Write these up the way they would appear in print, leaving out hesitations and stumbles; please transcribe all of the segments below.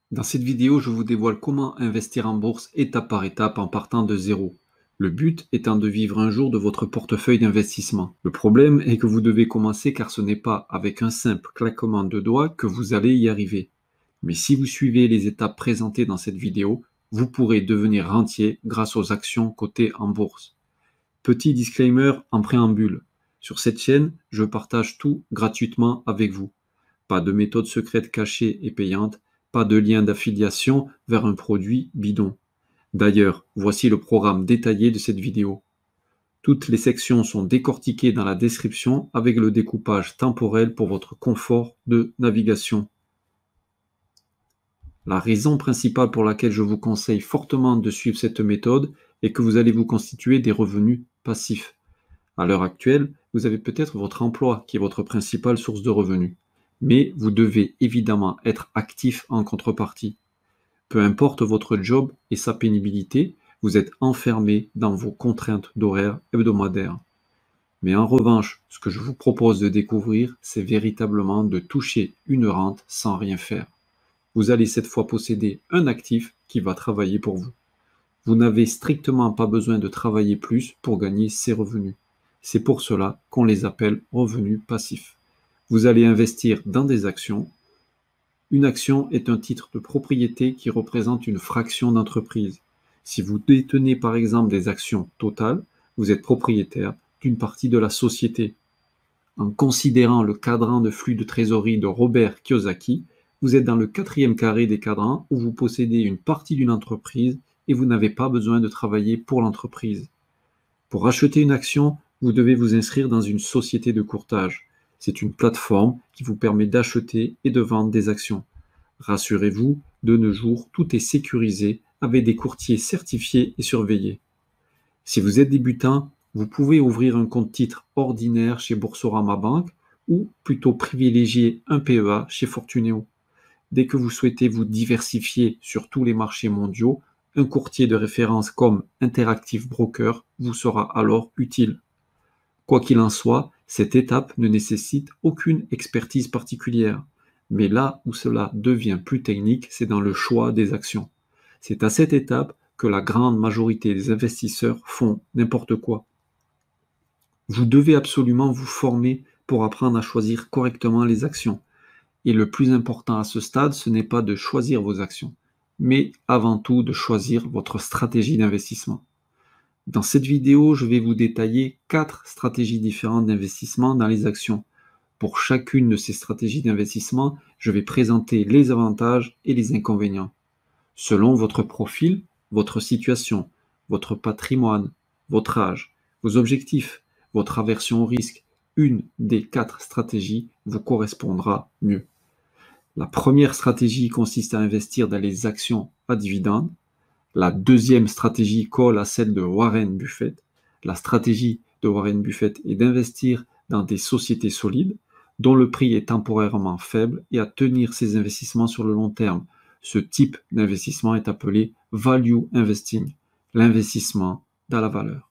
Dans cette vidéo, je vous dévoile comment investir en bourse étape par étape en partant de zéro. Le but étant de vivre un jour de votre portefeuille d'investissement. Le problème est que vous devez commencer car ce n'est pas avec un simple claquement de doigts que vous allez y arriver. Mais si vous suivez les étapes présentées dans cette vidéo, vous pourrez devenir rentier grâce aux actions cotées en bourse. Petit disclaimer en préambule. Sur cette chaîne, je partage tout gratuitement avec vous. Pas de méthode secrète cachée et payante, pas de lien d'affiliation vers un produit bidon. D'ailleurs, voici le programme détaillé de cette vidéo. Toutes les sections sont décortiquées dans la description avec le découpage temporel pour votre confort de navigation. La raison principale pour laquelle je vous conseille fortement de suivre cette méthode est que vous allez vous constituer des revenus passifs. À l'heure actuelle, vous avez peut-être votre emploi qui est votre principale source de revenus. Mais vous devez évidemment être actif en contrepartie. Peu importe votre job et sa pénibilité, vous êtes enfermé dans vos contraintes d'horaire hebdomadaires. Mais en revanche, ce que je vous propose de découvrir, c'est véritablement de toucher une rente sans rien faire. Vous allez cette fois posséder un actif qui va travailler pour vous. Vous n'avez strictement pas besoin de travailler plus pour gagner ces revenus. C'est pour cela qu'on les appelle revenus passifs. Vous allez investir dans des actions. Une action est un titre de propriété qui représente une fraction d'entreprise. Si vous détenez par exemple des actions Total, vous êtes propriétaire d'une partie de la société. En considérant le cadran de flux de trésorerie de Robert Kiyosaki, vous êtes dans le 4e carré des cadrans où vous possédez une partie d'une entreprise et vous n'avez pas besoin de travailler pour l'entreprise. Pour acheter une action, vous devez vous inscrire dans une société de courtage. C'est une plateforme qui vous permet d'acheter et de vendre des actions. Rassurez-vous, de nos jours, tout est sécurisé avec des courtiers certifiés et surveillés. Si vous êtes débutant, vous pouvez ouvrir un compte titre ordinaire chez Boursorama Bank ou plutôt privilégier un PEA chez Fortuneo. Dès que vous souhaitez vous diversifier sur tous les marchés mondiaux, un courtier de référence comme Interactive Broker vous sera alors utile. Quoi qu'il en soit, cette étape ne nécessite aucune expertise particulière. Mais là où cela devient plus technique, c'est dans le choix des actions. C'est à cette étape que la grande majorité des investisseurs font n'importe quoi. Vous devez absolument vous former pour apprendre à choisir correctement les actions. Et le plus important à ce stade, ce n'est pas de choisir vos actions, mais avant tout de choisir votre stratégie d'investissement. Dans cette vidéo, je vais vous détailler 4 stratégies différentes d'investissement dans les actions. Pour chacune de ces stratégies d'investissement, je vais présenter les avantages et les inconvénients. Selon votre profil, votre situation, votre patrimoine, votre âge, vos objectifs, votre aversion au risque, une des 4 stratégies vous correspondra mieux. La première stratégie consiste à investir dans les actions à dividendes. La deuxième stratégie colle à celle de Warren Buffett. La stratégie de Warren Buffett est d'investir dans des sociétés solides, dont le prix est temporairement faible et à tenir ses investissements sur le long terme. Ce type d'investissement est appelé value investing, l'investissement dans la valeur.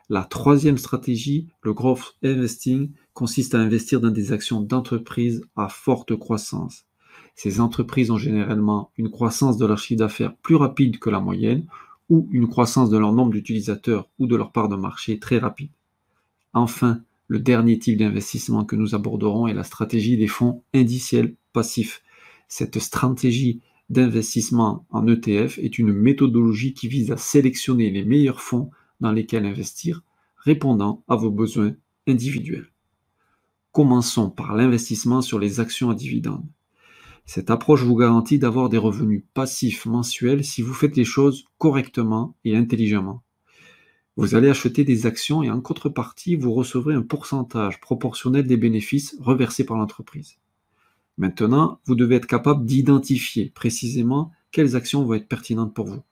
La troisième stratégie, le growth investing, consiste à investir dans des actions d'entreprises à forte croissance. Ces entreprises ont généralement une croissance de leur chiffre d'affaires plus rapide que la moyenne ou une croissance de leur nombre d'utilisateurs ou de leur part de marché très rapide. Enfin, le dernier type d'investissement que nous aborderons est la stratégie des fonds indiciels passifs. Cette stratégie d'investissement en ETF est une méthodologie qui vise à sélectionner les meilleurs fonds dans lesquels investir, répondant à vos besoins individuels. Commençons par l'investissement sur les actions à dividendes. Cette approche vous garantit d'avoir des revenus passifs mensuels si vous faites les choses correctement et intelligemment. Vous allez acheter des actions et en contrepartie, vous recevrez un pourcentage proportionnel des bénéfices reversés par l'entreprise. Maintenant, vous devez être capable d'identifier précisément quelles actions vont être pertinentes pour vous.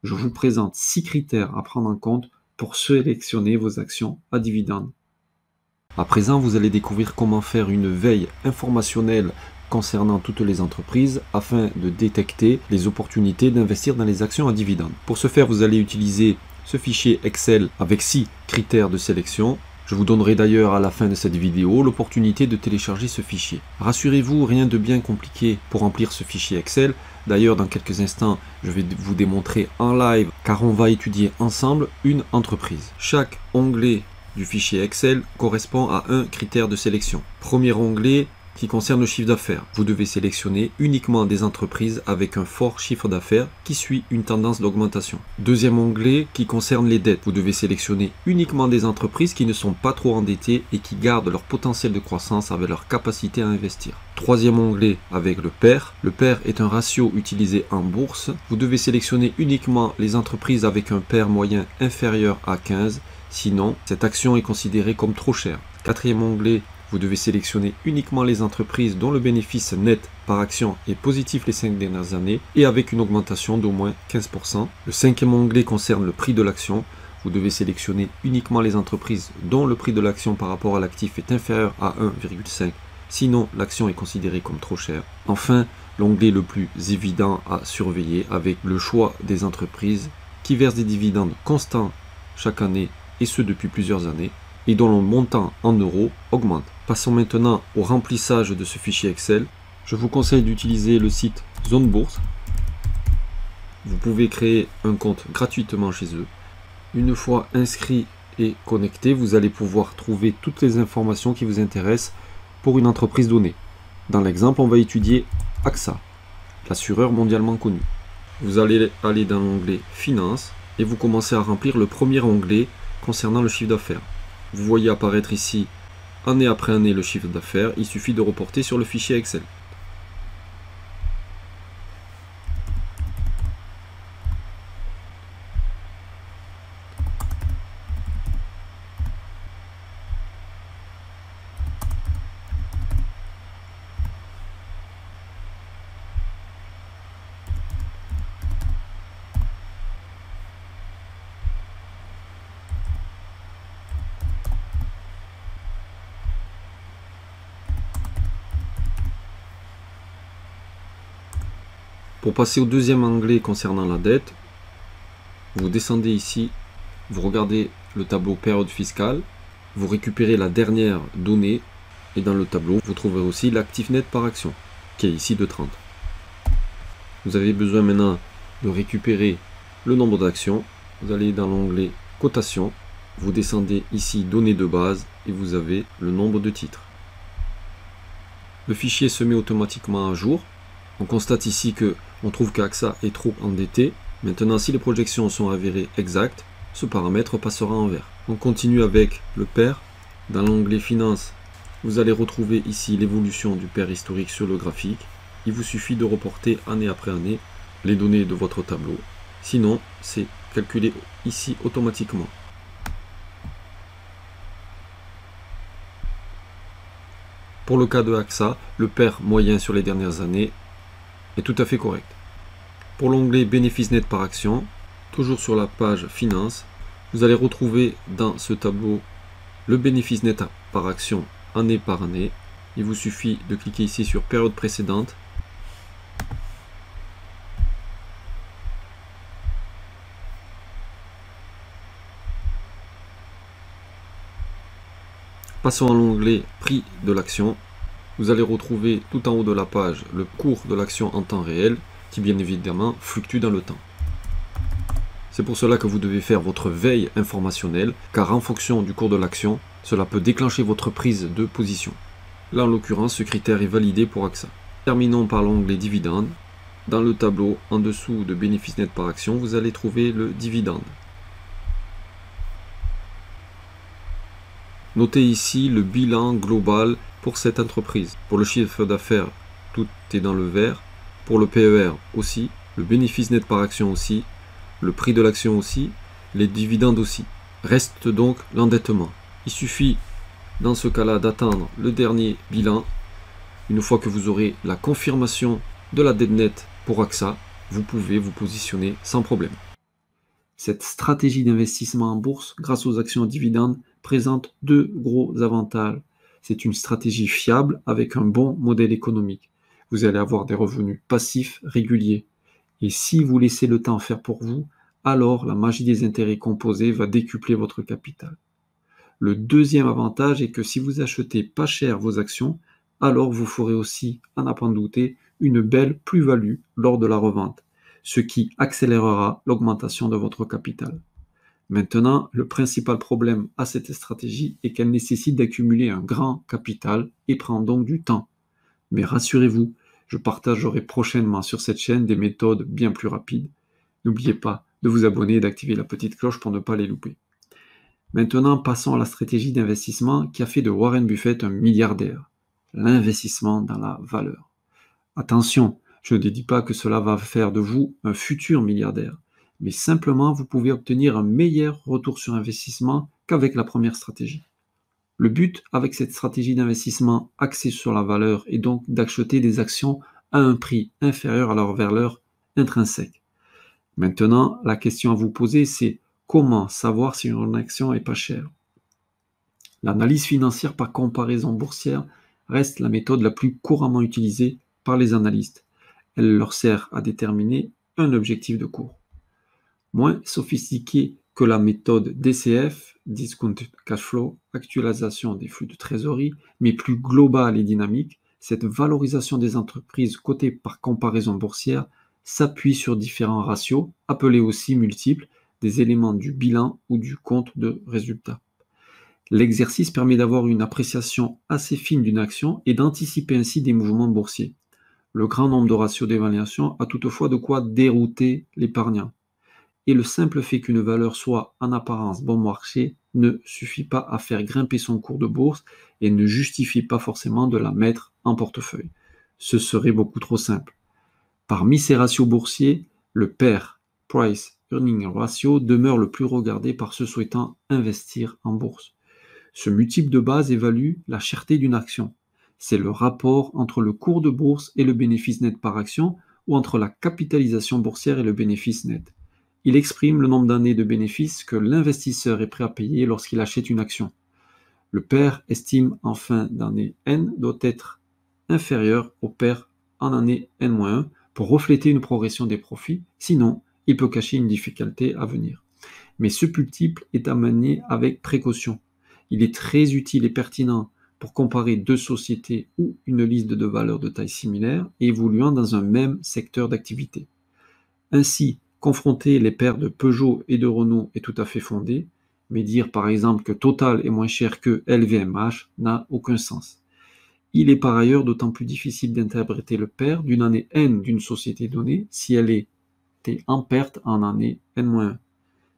Je vous présente 6 critères à prendre en compte pour sélectionner vos actions à dividendes. À présent, vous allez découvrir comment faire une veille informationnelle concernant toutes les entreprises afin de détecter les opportunités d'investir dans les actions à dividendes. Pour ce faire, vous allez utiliser ce fichier Excel avec 6 critères de sélection. Je vous donnerai d'ailleurs à la fin de cette vidéo l'opportunité de télécharger ce fichier. Rassurez-vous, rien de bien compliqué pour remplir ce fichier Excel. D'ailleurs, dans quelques instants, je vais vous démontrer en live, car on va étudier ensemble une entreprise. Chaque onglet du fichier Excel correspond à un critère de sélection. Premier onglet qui concerne le chiffre d'affaires. Vous devez sélectionner uniquement des entreprises avec un fort chiffre d'affaires qui suit une tendance d'augmentation. Deuxième onglet qui concerne les dettes. Vous devez sélectionner uniquement des entreprises qui ne sont pas trop endettées et qui gardent leur potentiel de croissance avec leur capacité à investir. Troisième onglet avec le PER. Le PER est un ratio utilisé en bourse. Vous devez sélectionner uniquement les entreprises avec un PER moyen inférieur à 15. Sinon, cette action est considérée comme trop chère. Quatrième onglet, vous devez sélectionner uniquement les entreprises dont le bénéfice net par action est positif les 5 dernières années et avec une augmentation d'au moins 15%. Le cinquième onglet concerne le prix de l'action. Vous devez sélectionner uniquement les entreprises dont le prix de l'action par rapport à l'actif est inférieur à 1,5. Sinon, l'action est considérée comme trop chère. Enfin, l'onglet le plus évident à surveiller avec le choix des entreprises qui versent des dividendes constants chaque année et ce depuis plusieurs années et dont le montant en euros augmente. Passons maintenant au remplissage de ce fichier Excel. Je vous conseille d'utiliser le site Zone Bourse. Vous pouvez créer un compte gratuitement chez eux. Une fois inscrit et connecté, vous allez pouvoir trouver toutes les informations qui vous intéressent pour une entreprise donnée. Dans l'exemple, on va étudier AXA, l'assureur mondialement connu. Vous allez aller dans l'onglet Finances et vous commencez à remplir le premier onglet concernant le chiffre d'affaires. Vous voyez apparaître ici année après année le chiffre d'affaires, il suffit de reporter sur le fichier Excel. Pour passer au deuxième onglet concernant la dette, vous descendez ici, vous regardez le tableau période fiscale, vous récupérez la dernière donnée et dans le tableau, vous trouverez aussi l'actif net par action qui est ici de 30. Vous avez besoin maintenant de récupérer le nombre d'actions. Vous allez dans l'onglet cotation, vous descendez ici données de base et vous avez le nombre de titres. Le fichier se met automatiquement à jour. On constate ici que on trouve qu'AXA est trop endetté. Maintenant, si les projections sont avérées exactes, ce paramètre passera en vert. On continue avec le PER. Dans l'onglet Finances, vous allez retrouver ici l'évolution du PER historique sur le graphique. Il vous suffit de reporter année après année les données de votre tableau. Sinon, c'est calculé ici automatiquement. Pour le cas de AXA, le PER moyen sur les dernières années est tout à fait correct. Pour l'onglet bénéfice net par action, toujours sur la page Finances, vous allez retrouver dans ce tableau le bénéfice net par action année par année. Il vous suffit de cliquer ici sur période précédente. Passons à l'onglet prix de l'action. Vous allez retrouver tout en haut de la page le cours de l'action en temps réel qui bien évidemment fluctue dans le temps. C'est pour cela que vous devez faire votre veille informationnelle car en fonction du cours de l'action, cela peut déclencher votre prise de position. Là en l'occurrence, ce critère est validé pour AXA. Terminons par l'onglet dividende. Dans le tableau en dessous de bénéfice net par action, vous allez trouver le dividende. Notez ici le bilan global pour cette entreprise. Pour le chiffre d'affaires, tout est dans le vert. Pour le PER aussi, le bénéfice net par action aussi, le prix de l'action aussi, les dividendes aussi. Reste donc l'endettement. Il suffit dans ce cas-là d'attendre le dernier bilan. Une fois que vous aurez la confirmation de la dette nette pour AXA, vous pouvez vous positionner sans problème. Cette stratégie d'investissement en bourse grâce aux actions dividendes présente deux gros avantages. C'est une stratégie fiable avec un bon modèle économique. Vous allez avoir des revenus passifs réguliers. Et si vous laissez le temps faire pour vous, alors la magie des intérêts composés va décupler votre capital. Le deuxième avantage est que si vous achetez pas cher vos actions, alors vous ferez aussi, à n'en pas douter, une belle plus-value lors de la revente, ce qui accélérera l'augmentation de votre capital. Maintenant, le principal problème à cette stratégie est qu'elle nécessite d'accumuler un grand capital et prend donc du temps. Mais rassurez-vous, je partagerai prochainement sur cette chaîne des méthodes bien plus rapides. N'oubliez pas de vous abonner et d'activer la petite cloche pour ne pas les louper. Maintenant, passons à la stratégie d'investissement qui a fait de Warren Buffett un milliardaire, l'investissement dans la valeur. Attention, je ne dis pas que cela va faire de vous un futur milliardaire, mais simplement vous pouvez obtenir un meilleur retour sur investissement qu'avec la première stratégie. Le but avec cette stratégie d'investissement axée sur la valeur est donc d'acheter des actions à un prix inférieur à leur valeur intrinsèque. Maintenant, la question à vous poser, c'est comment savoir si une action est pas chère? L'analyse financière par comparaison boursière reste la méthode la plus couramment utilisée par les analystes. Elle leur sert à déterminer un objectif de cours. Moins sophistiquée que la méthode DCF, Discount Cash Flow, actualisation des flux de trésorerie, mais plus globale et dynamique, cette valorisation des entreprises cotées par comparaison boursière s'appuie sur différents ratios, appelés aussi multiples, des éléments du bilan ou du compte de résultat. L'exercice permet d'avoir une appréciation assez fine d'une action et d'anticiper ainsi des mouvements boursiers. Le grand nombre de ratios d'évaluation a toutefois de quoi dérouter l'épargnant. Et le simple fait qu'une valeur soit en apparence bon marché ne suffit pas à faire grimper son cours de bourse et ne justifie pas forcément de la mettre en portefeuille. Ce serait beaucoup trop simple. Parmi ces ratios boursiers, le PER, Price Earning Ratio, demeure le plus regardé par ceux souhaitant investir en bourse. Ce multiple de base évalue la cherté d'une action. C'est le rapport entre le cours de bourse et le bénéfice net par action ou entre la capitalisation boursière et le bénéfice net. Il exprime le nombre d'années de bénéfices que l'investisseur est prêt à payer lorsqu'il achète une action. Le PER estime en fin d'année N doit être inférieur au PER en année N-1 pour refléter une progression des profits, sinon il peut cacher une difficulté à venir. Mais ce multiple est à manier avec précaution. Il est très utile et pertinent pour comparer deux sociétés ou une liste de valeurs de taille similaire et évoluant dans un même secteur d'activité. Ainsi, confronter les paires de Peugeot et de Renault est tout à fait fondé, mais dire par exemple que Total est moins cher que LVMH n'a aucun sens. Il est par ailleurs d'autant plus difficile d'interpréter le PER d'une année N d'une société donnée si elle était en perte en année N-1.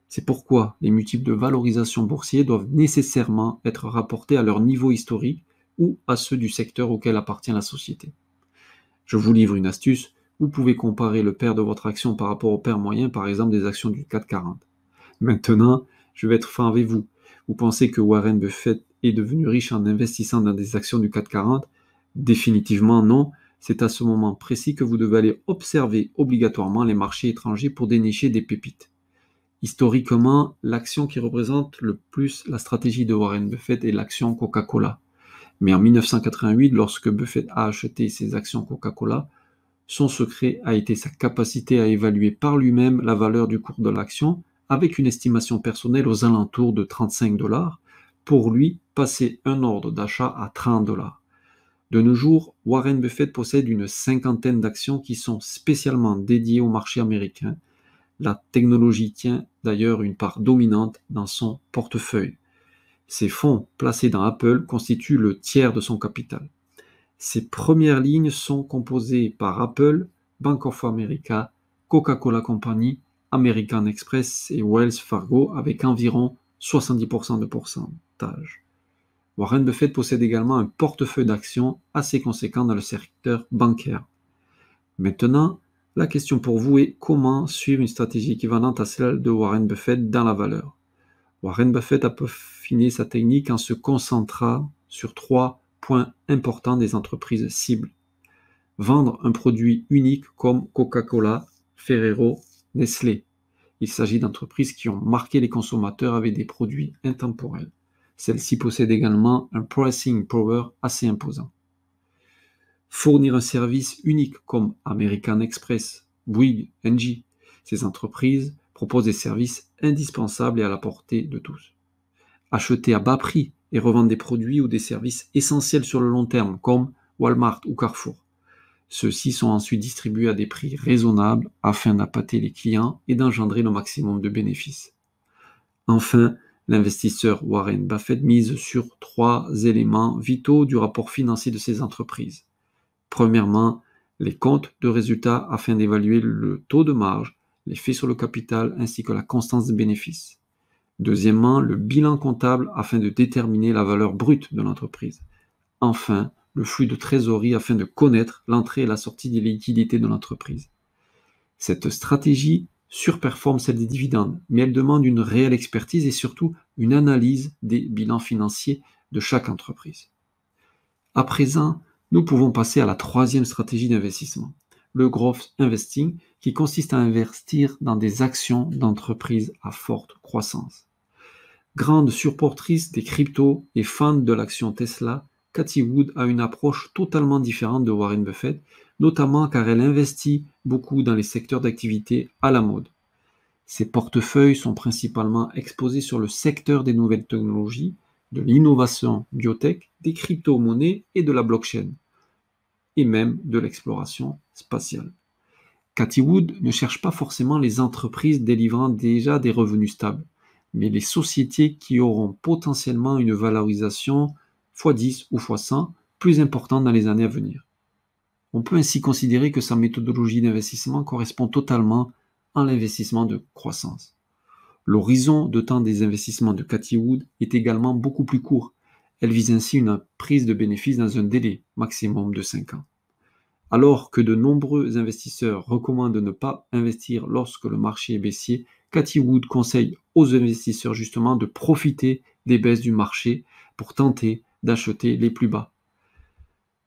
C'est pourquoi les multiples de valorisation boursier doivent nécessairement être rapportés à leur niveau historique ou à ceux du secteur auquel appartient la société. Je vous livre une astuce, vous pouvez comparer le PER de votre action par rapport au PER moyen, par exemple des actions du CAC 40. Maintenant, je vais être franc avec vous. Vous pensez que Warren Buffett est devenu riche en investissant dans des actions du CAC 40? Définitivement non. C'est à ce moment précis que vous devez aller observer obligatoirement les marchés étrangers pour dénicher des pépites. Historiquement, l'action qui représente le plus la stratégie de Warren Buffett est l'action Coca-Cola. Mais en 1988, lorsque Buffett a acheté ses actions Coca-Cola, son secret a été sa capacité à évaluer par lui-même la valeur du cours de l'action avec une estimation personnelle aux alentours de 35 $. Pour lui, passer un ordre d'achat à 30 $. De nos jours, Warren Buffett possède une cinquantaine d'actions qui sont spécialement dédiées au marché américain. La technologie tient d'ailleurs une part dominante dans son portefeuille. Ses fonds placés dans Apple constituent le tiers de son capital. Ses premières lignes sont composées par Apple, Bank of America, Coca-Cola Company, American Express et Wells Fargo avec environ 70% de pourcentage. Warren Buffett possède également un portefeuille d'actions assez conséquent dans le secteur bancaire. Maintenant, la question pour vous est comment suivre une stratégie équivalente à celle de Warren Buffett dans la valeur. Warren Buffett a peaufiné sa technique en se concentrant sur 3 points importants des entreprises cibles. Vendre un produit unique comme Coca-Cola, Ferrero, Nestlé. Il s'agit d'entreprises qui ont marqué les consommateurs avec des produits intemporels. Celles-ci possèdent également un pricing power assez imposant. Fournir un service unique comme American Express, Bouygues, Engie. Ces entreprises proposent des services indispensables et à la portée de tous. Acheter à bas prix et revendre des produits ou des services essentiels sur le long terme comme Walmart ou Carrefour. Ceux-ci sont ensuite distribués à des prix raisonnables afin d'appâter les clients et d'engendrer le maximum de bénéfices. Enfin, l'investisseur Warren Buffett mise sur 3 éléments vitaux du rapport financier de ces entreprises. Premièrement, les comptes de résultats afin d'évaluer le taux de marge, l'effet sur le capital ainsi que la constance des bénéfices. Deuxièmement, le bilan comptable afin de déterminer la valeur brute de l'entreprise. Enfin, le flux de trésorerie afin de connaître l'entrée et la sortie des liquidités de l'entreprise. Cette stratégie surperforme celle des dividendes, mais elle demande une réelle expertise et surtout une analyse des bilans financiers de chaque entreprise. À présent, nous pouvons passer à la troisième stratégie d'investissement, le growth investing, qui consiste à investir dans des actions d'entreprises à forte croissance. Grande supportrice des cryptos et fan de l'action Tesla, Cathie Wood a une approche totalement différente de Warren Buffett, notamment car elle investit beaucoup dans les secteurs d'activité à la mode. Ses portefeuilles sont principalement exposés sur le secteur des nouvelles technologies, de l'innovation biotech, des crypto-monnaies et de la blockchain, et même de l'exploration spatiale. Cathie Wood ne cherche pas forcément les entreprises délivrant déjà des revenus stables, mais les sociétés qui auront potentiellement une valorisation x10 ou x100 plus importante dans les années à venir. On peut ainsi considérer que sa méthodologie d'investissement correspond totalement à l'investissement de croissance. L'horizon de temps des investissements de Cathie Wood est également beaucoup plus court. Elle vise ainsi une prise de bénéfice dans un délai maximum de 5 ans. Alors que de nombreux investisseurs recommandent de ne pas investir lorsque le marché est baissier, Cathie Wood conseille aux investisseurs justement de profiter des baisses du marché pour tenter d'acheter les plus bas.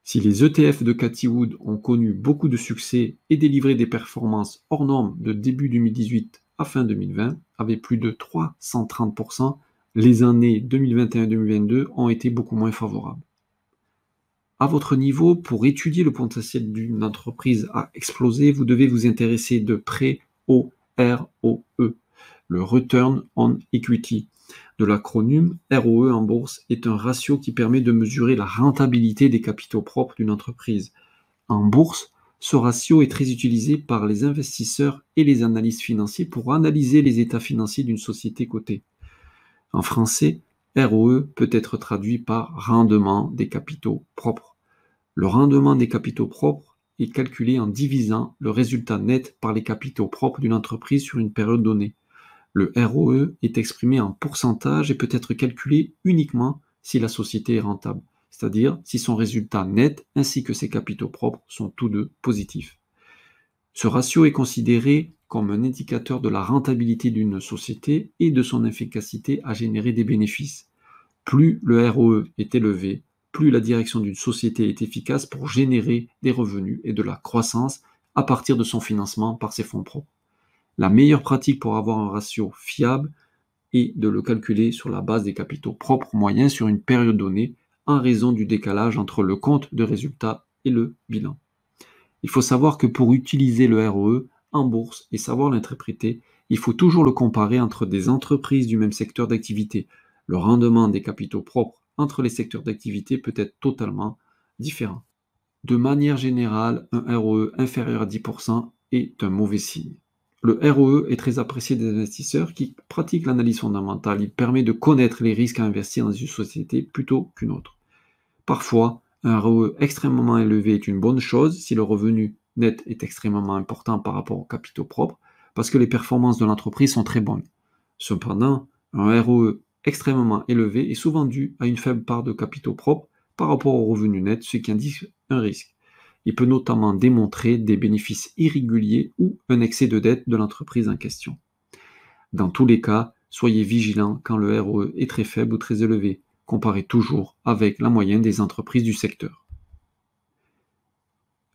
Si les ETF de Cathie Wood ont connu beaucoup de succès et délivré des performances hors normes de début 2018 à fin 2020, avec plus de 330%, les années 2021-2022 ont été beaucoup moins favorables. À votre niveau, pour étudier le potentiel d'une entreprise à exploser, vous devez vous intéresser de près au ROE, le Return on Equity. De l'acronyme ROE en bourse est un ratio qui permet de mesurer la rentabilité des capitaux propres d'une entreprise. En bourse, ce ratio est très utilisé par les investisseurs et les analystes financiers pour analyser les états financiers d'une société cotée. En français, ROE peut être traduit par rendement des capitaux propres. Le rendement des capitaux propres est calculé en divisant le résultat net par les capitaux propres d'une entreprise sur une période donnée. Le ROE est exprimé en pourcentage et peut être calculé uniquement si la société est rentable, c'est-à-dire si son résultat net ainsi que ses capitaux propres sont tous deux positifs. Ce ratio est considéré comme un indicateur de la rentabilité d'une société et de son efficacité à générer des bénéfices. Plus le ROE est élevé, plus la direction d'une société est efficace pour générer des revenus et de la croissance à partir de son financement par ses fonds propres. La meilleure pratique pour avoir un ratio fiable est de le calculer sur la base des capitaux propres moyens sur une période donnée en raison du décalage entre le compte de résultat et le bilan. Il faut savoir que pour utiliser le ROE en bourse et savoir l'interpréter, il faut toujours le comparer entre des entreprises du même secteur d'activité. Le rendement des capitaux propres entre les secteurs d'activité peut être totalement différent. De manière générale, un ROE inférieur à 10% est un mauvais signe. Le ROE est très apprécié des investisseurs qui pratiquent l'analyse fondamentale. Il permet de connaître les risques à investir dans une société plutôt qu'une autre. Parfois, un ROE extrêmement élevé est une bonne chose si le revenu net est extrêmement important par rapport aux capitaux propres, parce que les performances de l'entreprise sont très bonnes. Cependant, un ROE extrêmement élevé est souvent dû à une faible part de capitaux propres par rapport au revenu net, ce qui indique un risque. Il peut notamment démontrer des bénéfices irréguliers ou un excès de dette de l'entreprise en question. Dans tous les cas, soyez vigilant quand le ROE est très faible ou très élevé. Comparez toujours avec la moyenne des entreprises du secteur.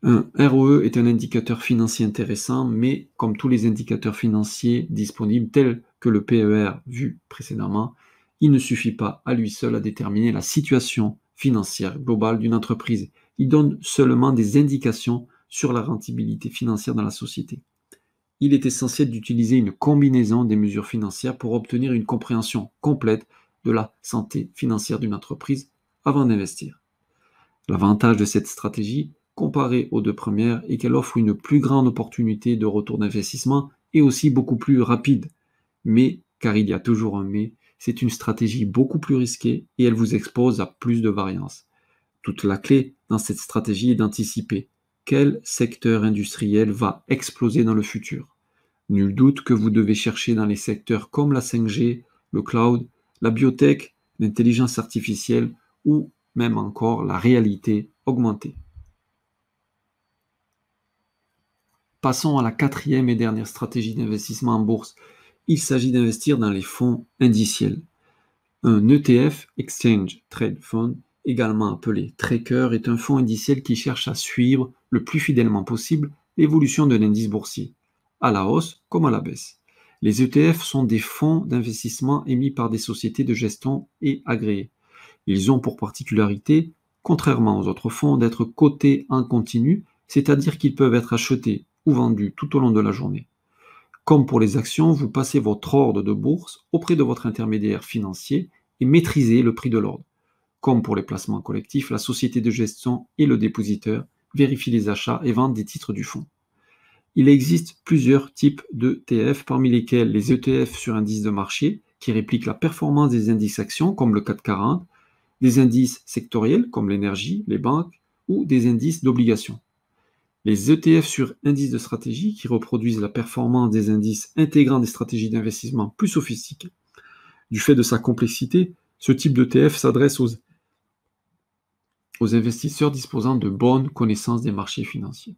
Un ROE est un indicateur financier intéressant, mais comme tous les indicateurs financiers disponibles, tels que le PER vu précédemment, il ne suffit pas à lui seul à déterminer la situation financière globale d'une entreprise. Il donne seulement des indications sur la rentabilité financière dans la société. Il est essentiel d'utiliser une combinaison des mesures financières pour obtenir une compréhension complète de la santé financière d'une entreprise avant d'investir. L'avantage de cette stratégie comparée aux deux premières et qu'elle offre une plus grande opportunité de retour d'investissement et aussi beaucoup plus rapide. Mais, car il y a toujours un mais, c'est une stratégie beaucoup plus risquée et elle vous expose à plus de variances. Toute la clé dans cette stratégie est d'anticiper quel secteur industriel va exploser dans le futur. Nul doute que vous devez chercher dans les secteurs comme la 5G, le cloud, la biotech, l'intelligence artificielle ou même encore la réalité augmentée. Passons à la quatrième et dernière stratégie d'investissement en bourse. Il s'agit d'investir dans les fonds indiciels. Un ETF, Exchange Trade Fund, également appelé tracker, est un fonds indiciel qui cherche à suivre le plus fidèlement possible l'évolution de l'indice boursier, à la hausse comme à la baisse. Les ETF sont des fonds d'investissement émis par des sociétés de gestion et agréés. Ils ont pour particularité, contrairement aux autres fonds, d'être cotés en continu, c'est-à-dire qu'ils peuvent être achetés ou vendus tout au long de la journée. Comme pour les actions, vous passez votre ordre de bourse auprès de votre intermédiaire financier et maîtrisez le prix de l'ordre. Comme pour les placements collectifs, la société de gestion et le dépositeur vérifient les achats et ventes des titres du fonds. Il existe plusieurs types d'ETF, parmi lesquels les ETF sur indice de marché, qui répliquent la performance des indices actions, comme le CAC 40, des indices sectoriels, comme l'énergie, les banques, ou des indices d'obligations. Les ETF sur indices de stratégie, qui reproduisent la performance des indices intégrant des stratégies d'investissement plus sophistiquées. Du fait de sa complexité, ce type d'ETF s'adresse aux investisseurs disposant de bonnes connaissances des marchés financiers.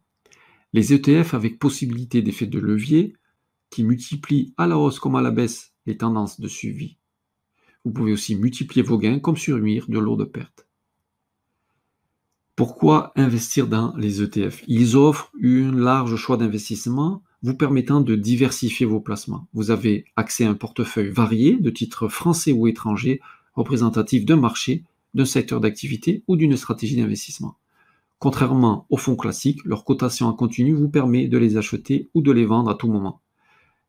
Les ETF avec possibilité d'effet de levier, qui multiplient à la hausse comme à la baisse les tendances de suivi. Vous pouvez aussi multiplier vos gains comme survivre de lourdes pertes. Pourquoi investir dans les ETF? Ils offrent un large choix d'investissement vous permettant de diversifier vos placements. Vous avez accès à un portefeuille varié de titres français ou étrangers représentatifs d'un marché, d'un secteur d'activité ou d'une stratégie d'investissement. Contrairement aux fonds classiques, leur cotation en continu vous permet de les acheter ou de les vendre à tout moment.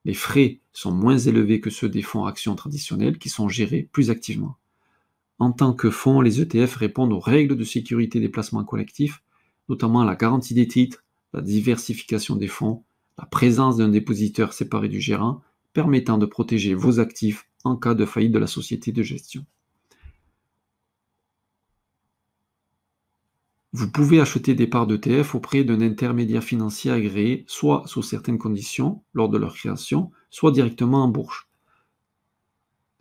Les frais sont moins élevés que ceux des fonds actions traditionnels qui sont gérés plus activement. En tant que fonds, les ETF répondent aux règles de sécurité des placements collectifs, notamment la garantie des titres, la diversification des fonds, la présence d'un dépositeur séparé du gérant, permettant de protéger vos actifs en cas de faillite de la société de gestion. Vous pouvez acheter des parts d'ETF auprès d'un intermédiaire financier agréé, soit sous certaines conditions, lors de leur création, soit directement en bourse.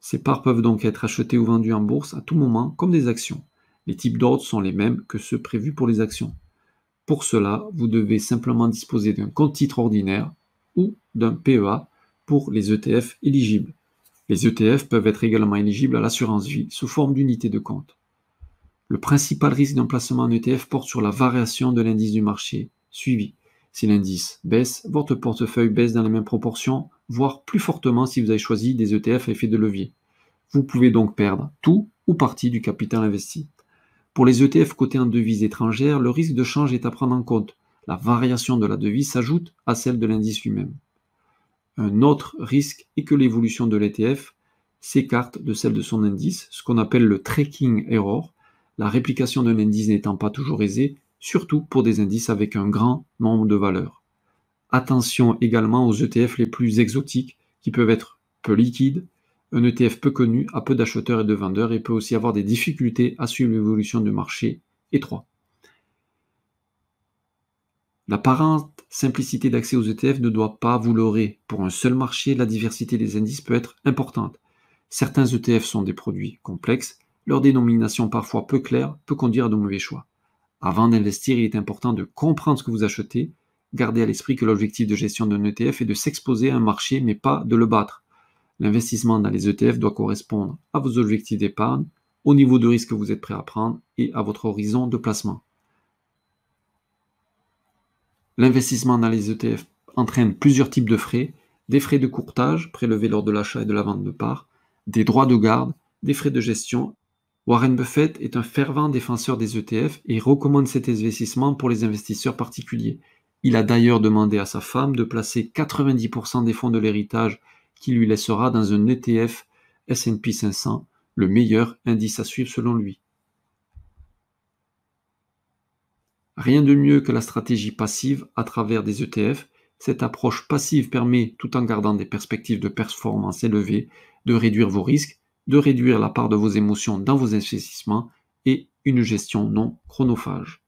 Ces parts peuvent donc être achetées ou vendues en bourse à tout moment, comme des actions. Les types d'ordres sont les mêmes que ceux prévus pour les actions. Pour cela, vous devez simplement disposer d'un compte titre ordinaire ou d'un PEA pour les ETF éligibles. Les ETF peuvent être également éligibles à l'assurance vie sous forme d'unité de compte. Le principal risque d'un placement en ETF porte sur la variation de l'indice du marché suivi. Si l'indice baisse, votre portefeuille baisse dans les mêmes proportions, voire plus fortement si vous avez choisi des ETF à effet de levier. Vous pouvez donc perdre tout ou partie du capital investi. Pour les ETF cotés en devises étrangères, le risque de change est à prendre en compte. La variation de la devise s'ajoute à celle de l'indice lui-même. Un autre risque est que l'évolution de l'ETF s'écarte de celle de son indice, ce qu'on appelle le tracking error, la réplication d'un indice n'étant pas toujours aisée, surtout pour des indices avec un grand nombre de valeurs. Attention également aux ETF les plus exotiques, qui peuvent être peu liquides. Un ETF peu connu a peu d'acheteurs et de vendeurs et peut aussi avoir des difficultés à suivre l'évolution du marché étroit. L'apparente simplicité d'accès aux ETF ne doit pas vous leurrer. Pour un seul marché, la diversité des indices peut être importante. Certains ETF sont des produits complexes, leur dénomination parfois peu claire peut conduire à de mauvais choix. Avant d'investir, il est important de comprendre ce que vous achetez. Gardez à l'esprit que l'objectif de gestion d'un ETF est de s'exposer à un marché, mais pas de le battre. L'investissement dans les ETF doit correspondre à vos objectifs d'épargne, au niveau de risque que vous êtes prêt à prendre et à votre horizon de placement. L'investissement dans les ETF entraîne plusieurs types de frais, des frais de courtage prélevés lors de l'achat et de la vente de parts, des droits de garde, des frais de gestion. Warren Buffett est un fervent défenseur des ETF et recommande cet investissement pour les investisseurs particuliers. Il a d'ailleurs demandé à sa femme de placer 90% des fonds de l'héritage qu'il lui laissera dans un ETF S&P 500, le meilleur indice à suivre selon lui. Rien de mieux que la stratégie passive à travers des ETF. Cette approche passive permet, tout en gardant des perspectives de performance élevées, de réduire vos risques, de réduire la part de vos émotions dans vos investissements et une gestion non chronophage.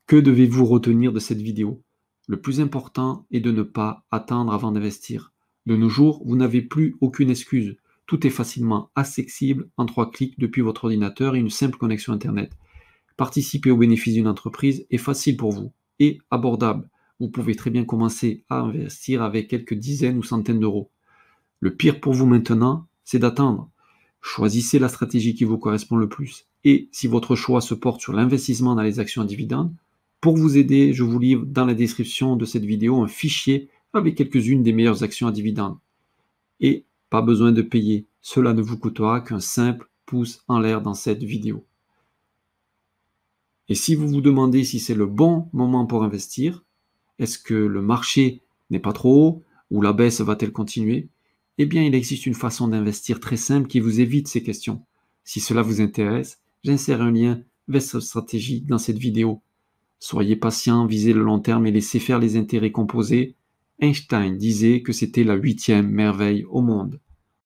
Que devez-vous retenir de cette vidéo? Le plus important est de ne pas attendre avant d'investir. De nos jours, vous n'avez plus aucune excuse. Tout est facilement accessible en 3 clics depuis votre ordinateur et une simple connexion Internet. Participer aux bénéfices d'une entreprise est facile pour vous et abordable. Vous pouvez très bien commencer à investir avec quelques dizaines ou centaines d'euros. Le pire pour vous maintenant, c'est d'attendre. Choisissez la stratégie qui vous correspond le plus. Et si votre choix se porte sur l'investissement dans les actions à dividendes, pour vous aider, je vous livre dans la description de cette vidéo un fichier avec quelques-unes des meilleures actions à dividendes. Et pas besoin de payer, cela ne vous coûtera qu'un simple pouce en l'air dans cette vidéo. Et si vous vous demandez si c'est le bon moment pour investir, est-ce que le marché n'est pas trop haut ou la baisse va-t-elle continuer? Eh bien, il existe une façon d'investir très simple qui vous évite ces questions. Si cela vous intéresse, j'insère un lien vers cette stratégie dans cette vidéo. Soyez patient, visez le long terme et laissez faire les intérêts composés. Einstein disait que c'était la 8e merveille au monde.